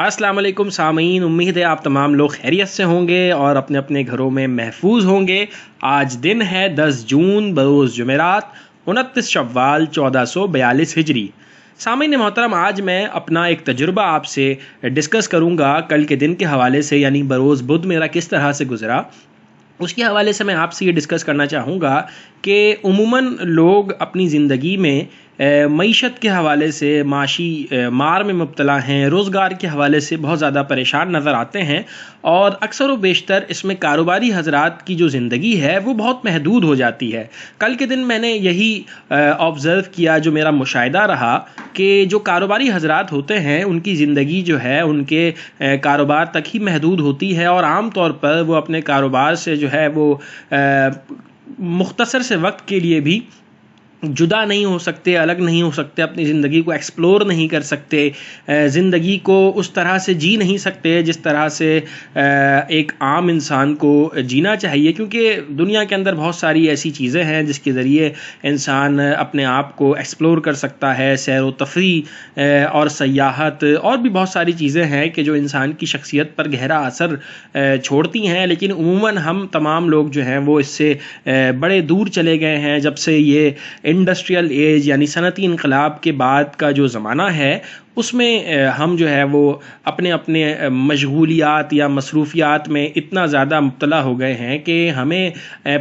السلام علیکم سامعین، امید ہے آپ تمام لوگ خیریت سے ہوں گے اور اپنے اپنے گھروں میں محفوظ ہوں گے۔ آج دن ہے 10 جون بروز جمعرات 29 شوال 1442 ہجری۔ سامعین محترم، آج میں اپنا ایک تجربہ آپ سے ڈسکس کروں گا کل کے دن کے حوالے سے، یعنی بروز بدھ میرا کس طرح سے گزرا۔ اس کے حوالے سے میں آپ سے یہ ڈسکس کرنا چاہوں گا کہ عموماً لوگ اپنی زندگی میں معیشت کے حوالے سے معاشی مار میں مبتلا ہیں، روزگار کے حوالے سے بہت زیادہ پریشان نظر آتے ہیں، اور اکثر و بیشتر اس میں کاروباری حضرات کی جو زندگی ہے وہ بہت محدود ہو جاتی ہے۔ کل کے دن میں نے یہی آبزرو کیا، جو میرا مشاہدہ رہا کہ جو کاروباری حضرات ہوتے ہیں ان کی زندگی جو ہے ان کے کاروبار تک ہی محدود ہوتی ہے، اور عام طور پر وہ اپنے کاروبار سے جو ہے وہ مختصر سے وقت کے لیے بھی جدا نہیں ہو سکتے، الگ نہیں ہو سکتے، اپنی زندگی کو ایکسپلور نہیں کر سکتے، زندگی کو اس طرح سے جی نہیں سکتے جس طرح سے ایک عام انسان کو جینا چاہیے، کیونکہ دنیا کے اندر بہت ساری ایسی چیزیں ہیں جس کے ذریعے انسان اپنے آپ کو ایکسپلور کر سکتا ہے۔ سیر و تفریح اور سیاحت اور بھی بہت ساری چیزیں ہیں کہ جو انسان کی شخصیت پر گہرا اثر چھوڑتی ہیں، لیکن عموماً ہم تمام لوگ جو ہیں وہ اس سے بڑے دور چلے گئے ہیں۔ جب سے یہ انڈسٹریل ایج یعنی صنعتی انقلاب کے بعد کا جو زمانہ ہے، اس میں ہم جو ہے وہ اپنے اپنے مشغولیات یا مصروفیات میں اتنا زیادہ مبتلا ہو گئے ہیں کہ ہمیں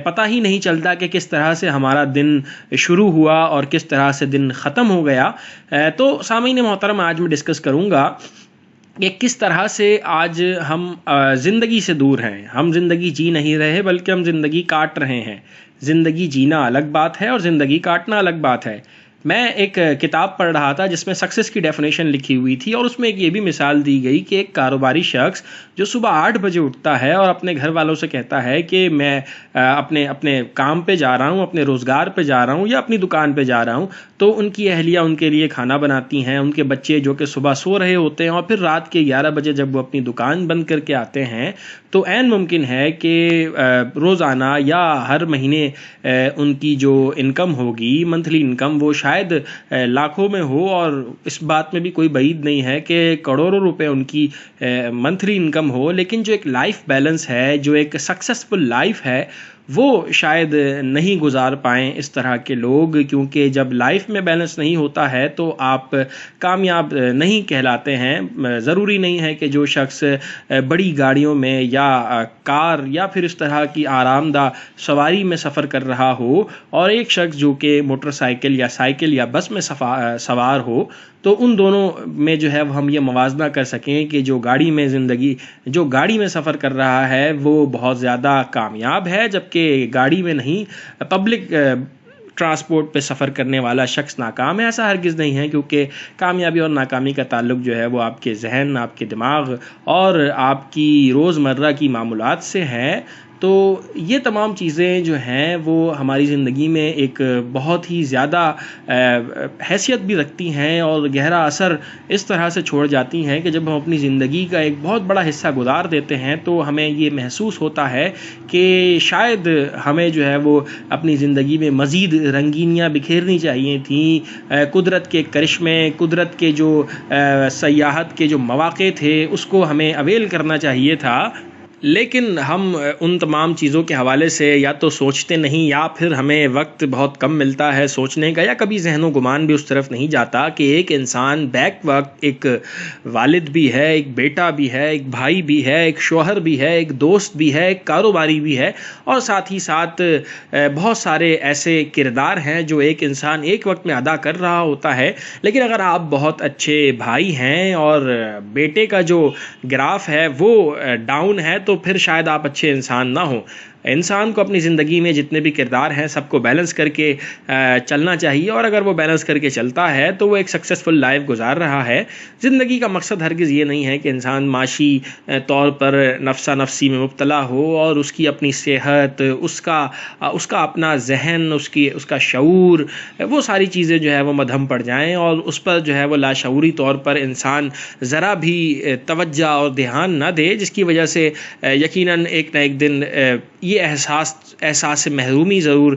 پتہ ہی نہیں چلتا کہ کس طرح سے ہمارا دن شروع ہوا اور کس طرح سے دن ختم ہو گیا۔ تو سامعین محترم، آج میں ڈسکس کروں گا کہ کس طرح سے آج ہم زندگی سے دور ہیں۔ ہم زندگی جی نہیں رہے بلکہ ہم زندگی کاٹ رہے ہیں۔ زندگی جینا الگ بات ہے اور زندگی کاٹنا الگ بات ہے۔ میں ایک کتاب پڑھ رہا تھا جس میں سکسیس کی ڈیفینیشن لکھی ہوئی تھی، اور اس میں ایک یہ بھی مثال دی گئی کہ ایک کاروباری شخص جو صبح 8 بجے اٹھتا ہے اور اپنے گھر والوں سے کہتا ہے کہ میں اپنے کام پہ جا رہا ہوں، اپنے روزگار پہ جا رہا ہوں یا اپنی دکان پہ جا رہا ہوں، تو ان کی اہلیہ ان کے لیے کھانا بناتی ہیں، ان کے بچے جو کہ صبح سو رہے ہوتے ہیں، اور پھر رات کے 11 بجے جب وہ اپنی دکان بند کر کے آتے ہیں تو عین ممکن ہے کہ روزانہ یا ہر مہینے ان کی جو انکم ہوگی، منتھلی انکم، وہ شاید لاکھوں میں ہو، اور اس بات میں بھی کوئی بعید نہیں ہے کہ کروڑوں روپے ان کی منتھلی انکم ہو، لیکن جو ایک لائف بیلنس ہے، جو ایک سکسیسفل لائف ہے، وہ شاید نہیں گزار پائیں اس طرح کے لوگ، کیونکہ جب لائف میں بیلنس نہیں ہوتا ہے تو آپ کامیاب نہیں کہلاتے ہیں۔ ضروری نہیں ہے کہ جو شخص بڑی گاڑیوں میں یا کار یا پھر اس طرح کی آرام دہ سواری میں سفر کر رہا ہو، اور ایک شخص جو کہ موٹر سائیکل یا سائیکل یا بس میں سوار ہو، تو ان دونوں میں جو ہے ہم یہ موازنہ کر سکیں کہ جو گاڑی میں سفر کر رہا ہے وہ بہت زیادہ کامیاب ہے، جبکہ گاڑی میں نہیں، پبلک ٹرانسپورٹ پہ سفر کرنے والا شخص ناکام ہے۔ ایسا ہرگز نہیں ہے، کیونکہ کامیابی اور ناکامی کا تعلق جو ہے وہ آپ کے ذہن، آپ کے دماغ اور آپ کی روزمرہ کی معمولات سے ہے۔ تو یہ تمام چیزیں جو ہیں وہ ہماری زندگی میں ایک بہت ہی زیادہ حیثیت بھی رکھتی ہیں اور گہرا اثر اس طرح سے چھوڑ جاتی ہیں کہ جب ہم اپنی زندگی کا ایک بہت بڑا حصہ گزار دیتے ہیں تو ہمیں یہ محسوس ہوتا ہے کہ شاید ہمیں جو ہے وہ اپنی زندگی میں مزید رنگینیاں بکھیرنی چاہیے تھیں۔ قدرت کے کرشمے، قدرت کے جو سیاحت کے جو مواقع تھے، اس کو ہمیں اویل کرنا چاہیے تھا، لیکن ہم ان تمام چیزوں کے حوالے سے یا تو سوچتے نہیں، یا پھر ہمیں وقت بہت کم ملتا ہے سوچنے کا، یا کبھی ذہن و گمان بھی اس طرف نہیں جاتا کہ ایک انسان بیک وقت ایک والد بھی ہے، ایک بیٹا بھی ہے، ایک بھائی بھی ہے، ایک شوہر بھی ہے، ایک دوست بھی ہے، ایک کاروباری بھی ہے، اور ساتھ ہی ساتھ بہت سارے ایسے کردار ہیں جو ایک انسان ایک وقت میں ادا کر رہا ہوتا ہے۔ لیکن اگر آپ بہت اچھے بھائی ہیں اور بیٹے کا جو گراف ہے وہ ڈاؤن ہے تو پھر شاید آپ اچھے انسان نہ ہوں۔ انسان کو اپنی زندگی میں جتنے بھی کردار ہیں سب کو بیلنس کر کے چلنا چاہیے، اور اگر وہ بیلنس کر کے چلتا ہے تو وہ ایک سکسیسفل لائف گزار رہا ہے۔ زندگی کا مقصد ہرگز یہ نہیں ہے کہ انسان معاشی طور پر نفسا نفسی میں مبتلا ہو اور اس کی اپنی صحت، اس کا اپنا ذہن، اس کا شعور، وہ ساری چیزیں جو ہے وہ مدھم پڑ جائیں اور اس پر جو ہے وہ لاشعوری طور پر انسان ذرا بھی توجہ اور دھیان نہ دے، جس کی وجہ سے یقیناً ایک نہ ایک دن یہ احساس محرومی ضرور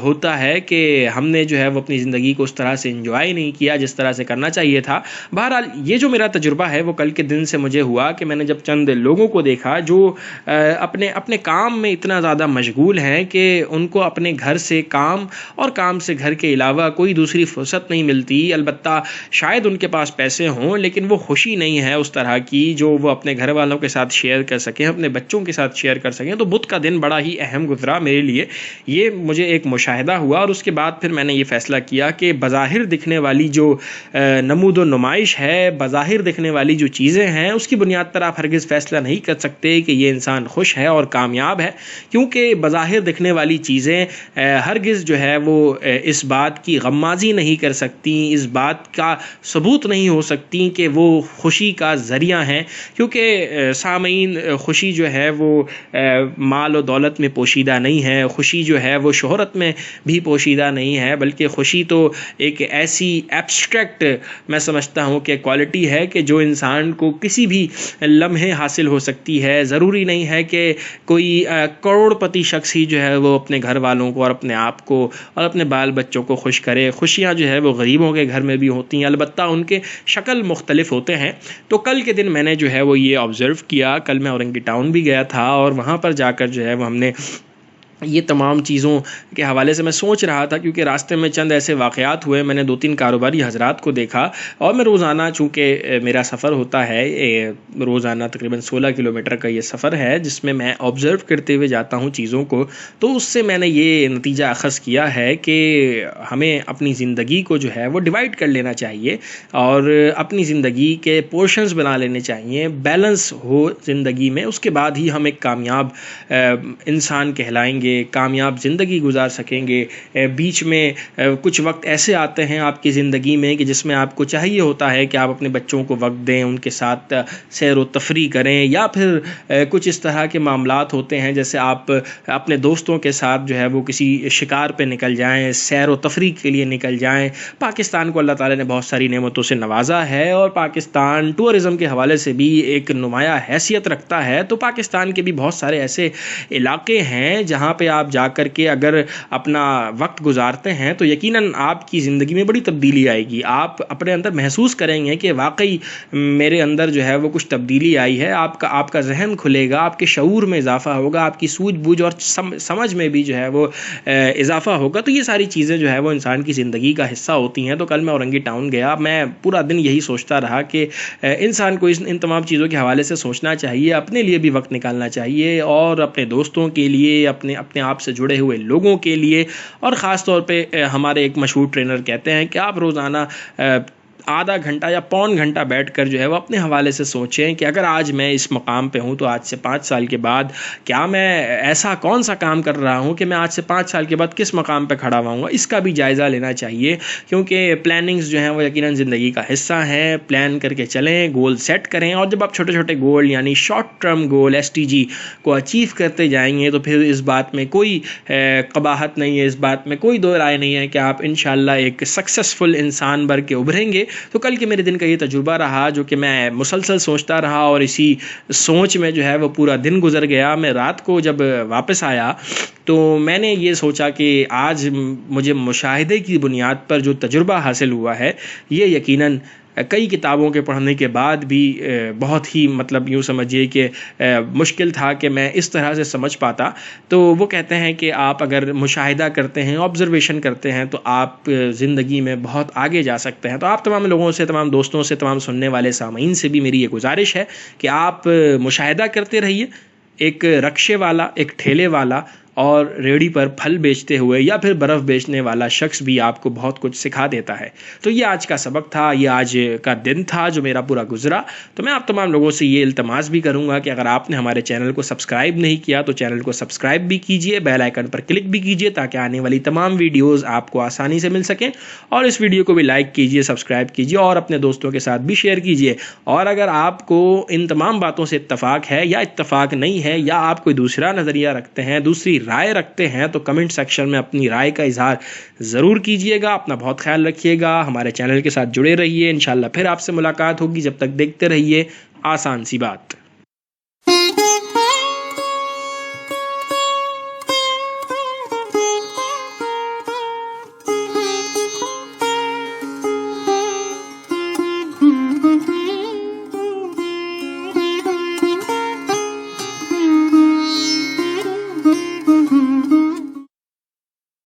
ہوتا ہے کہ ہم نے جو ہے وہ اپنی زندگی کو اس طرح سے انجوائے نہیں کیا جس طرح سے کرنا چاہیے تھا۔ بہرحال یہ جو میرا تجربہ ہے وہ کل کے دن سے مجھے ہوا کہ میں نے جب چند لوگوں کو دیکھا جو اپنے کام میں اتنا زیادہ مشغول ہیں کہ ان کو اپنے گھر سے کام اور کام سے گھر کے علاوہ کوئی دوسری فرصت نہیں ملتی، البتہ شاید ان کے پاس پیسے ہوں لیکن وہ خوشی نہیں ہے اس طرح کی جو وہ اپنے گھر والوں کے ساتھ شیئر کر سکیں، اپنے بچوں کے ساتھ شیئر کر سکیں۔ تو بدھ کا دن بڑا ہی اہم گزرا میرے لیے، یہ مجھے ایک مشاہدہ ہوا، اور اس کے بعد پھر میں نے یہ فیصلہ کیا کہ بظاہر دکھنے والی جو نمود و نمائش ہے، بظاہر دکھنے والی جو چیزیں ہیں، اس کی بنیاد پر آپ ہرگز فیصلہ نہیں کر سکتے کہ یہ انسان خوش ہے اور کامیاب ہے، کیونکہ بظاہر دکھنے والی چیزیں ہرگز جو ہے وہ اس بات کی غمازی نہیں کر سکتی، اس بات کا ثبوت نہیں ہو سکتی کہ وہ خوشی کا ذریعہ ہیں، کیونکہ سامعین خوشی جو ہے وہ مال و دولت میں پوشیدہ نہیں ہے، خوشی جو ہے وہ شہرت میں بھی پوشیدہ نہیں ہے، بلکہ خوشی تو ایک ایسی ایبسٹریکٹ میں سمجھتا ہوں کہ کوالٹی ہے کہ جو انسان کو کسی بھی لمحے حاصل ہو سکتی ہے۔ ضروری نہیں ہے کہ کوئی کروڑ پتی شخص ہی جو ہے وہ اپنے گھر والوں کو اور اپنے آپ کو اور اپنے بال بچوں کو خوش کرے، خوشیاں جو ہے وہ غریبوں کے گھر میں بھی ہوتی ہیں، البتہ ان کے شکل مختلف ہوتے ہیں۔ تو کل کے دن میں نے جو ہے وہ یہ آبزرو کیا، کل میں اورنگی ٹاؤن بھی گیا تھا اور وہاں پر جا کر جو ہے وہ ہم نے یہ تمام چیزوں کے حوالے سے میں سوچ رہا تھا، کیونکہ راستے میں چند ایسے واقعات ہوئے، میں نے 2-3 کاروباری حضرات کو دیکھا، اور میں روزانہ چونکہ میرا سفر ہوتا ہے روزانہ تقریباً 16 کلومیٹر کا یہ سفر ہے جس میں میں آبزرو کرتے ہوئے جاتا ہوں چیزوں کو، تو اس سے میں نے یہ نتیجہ اخذ کیا ہے کہ ہمیں اپنی زندگی کو جو ہے وہ ڈیوائڈ کر لینا چاہیے اور اپنی زندگی کے پورشنز بنا لینے چاہیے، بیلنس ہو زندگی میں، اس کے بعد ہی ہم ایک کامیاب انسان کہلائیں گے، کامیاب زندگی گزار سکیں گے۔ بیچ میں کچھ وقت ایسے آتے ہیں آپ کی زندگی میں کہ جس میں آپ کو چاہیے ہوتا ہے کہ آپ اپنے بچوں کو وقت دیں، ان کے ساتھ سیر و تفریح کریں، یا پھر کچھ اس طرح کے معاملات ہوتے ہیں جیسے آپ اپنے دوستوں کے ساتھ جو ہے وہ کسی شکار پہ نکل جائیں، سیر و تفریح کے لیے نکل جائیں۔ پاکستان کو اللہ تعالیٰ نے بہت ساری نعمتوں سے نوازا ہے اور پاکستان ٹورزم کے حوالے سے بھی ایک نمایاں حیثیت رکھتا ہے، تو پاکستان کے بھی بہت سارے ایسے علاقے ہیں جہاں پہ آپ جا کر کے اگر اپنا وقت گزارتے ہیں تو یقیناً آپ کی زندگی میں بڑی تبدیلی آئے گی، آپ اپنے اندر محسوس کریں گے کہ واقعی میرے اندر جو ہے وہ کچھ تبدیلی آئی ہے، آپ کا ذہن کھلے گا، آپ کے شعور میں اضافہ ہوگا، آپ کی سوجھ بوجھ اور سمجھ میں بھی جو ہے وہ اضافہ ہوگا۔ تو یہ ساری چیزیں جو ہے وہ انسان کی زندگی کا حصہ ہوتی ہیں۔ تو کل میں اورنگی ٹاؤن گیا، میں پورا دن یہی سوچتا رہا کہ انسان کو ان تمام چیزوں کے حوالے سے سوچنا چاہیے، اپنے لیے بھی وقت نکالنا چاہیے اور اپنے دوستوں کے لیے، اپنے آپ سے جڑے ہوئے لوگوں کے لیے، اور خاص طور پہ ہمارے ایک مشہور ٹرینر کہتے ہیں کہ آپ روزانہ آدھا گھنٹہ یا پون گھنٹہ بیٹھ کر جو ہے وہ اپنے حوالے سے سوچیں کہ اگر آج میں اس مقام پہ ہوں تو آج سے 5 سال کے بعد کیا میں ایسا کون سا کام کر رہا ہوں کہ میں آج سے 5 سال کے بعد کس مقام پہ کھڑا ہوں گا، اس کا بھی جائزہ لینا چاہیے، کیونکہ پلاننگز جو ہیں وہ یقیناً زندگی کا حصہ ہیں۔ پلان کر کے چلیں، گول سیٹ کریں، اور جب آپ چھوٹے چھوٹے گول یعنی شارٹ ٹرم گول STG کو اچیو کرتے جائیں گے تو پھر اس بات میں کوئی قباحت نہیں ہے، اس بات میں کوئی دو رائے نہیں ہے کہ آپ انشاءاللہ ایک سکسیسفل انسان بن کے ابھریں گے۔ تو کل کے میرے دن کا یہ تجربہ رہا جو کہ میں مسلسل سوچتا رہا اور اسی سوچ میں جو ہے وہ پورا دن گزر گیا۔ میں رات کو جب واپس آیا تو میں نے یہ سوچا کہ آج مجھے مشاہدے کی بنیاد پر جو تجربہ حاصل ہوا ہے یہ یقیناً کئی کتابوں کے پڑھنے کے بعد بھی بہت ہی یوں سمجھیے کہ مشکل تھا کہ میں اس طرح سے سمجھ پاتا۔ تو وہ کہتے ہیں کہ آپ اگر مشاہدہ کرتے ہیں، آبزرویشن کرتے ہیں، تو آپ زندگی میں بہت آگے جا سکتے ہیں۔ تو آپ تمام لوگوں سے، تمام دوستوں سے، تمام سننے والے سامعین سے بھی میری یہ گزارش ہے کہ آپ مشاہدہ کرتے رہیے۔ ایک رکشے والا، ایک ٹھیلے والا اور ریڑھی پر پھل بیچتے ہوئے یا پھر برف بیچنے والا شخص بھی آپ کو بہت کچھ سکھا دیتا ہے۔ تو یہ آج کا سبق تھا، یہ آج کا دن تھا جو میرا پورا گزرا۔ تو میں آپ تمام لوگوں سے یہ التماس بھی کروں گا کہ اگر آپ نے ہمارے چینل کو سبسکرائب نہیں کیا تو چینل کو سبسکرائب بھی کیجئے، بیل آئیکن پر کلک بھی کیجئے تاکہ آنے والی تمام ویڈیوز آپ کو آسانی سے مل سکیں، اور اس ویڈیو کو بھی لائک کیجئے، سبسکرائب کیجئے اور اپنے دوستوں کے ساتھ بھی شیئر کیجئے۔ اور اگر آپ کو ان تمام باتوں سے اتفاق ہے یا اتفاق نہیں ہے، یا آپ کوئی دوسرا نظریہ رکھتے ہیں، دوسری رائے رکھتے ہیں، تو کمنٹ سیکشن میں اپنی رائے کا اظہار ضرور کیجئے گا۔ اپنا بہت خیال رکھیے گا، ہمارے چینل کے ساتھ جڑے رہیے، انشاءاللہ پھر آپ سے ملاقات ہوگی۔ جب تک دیکھتے رہیے آسان سی بات۔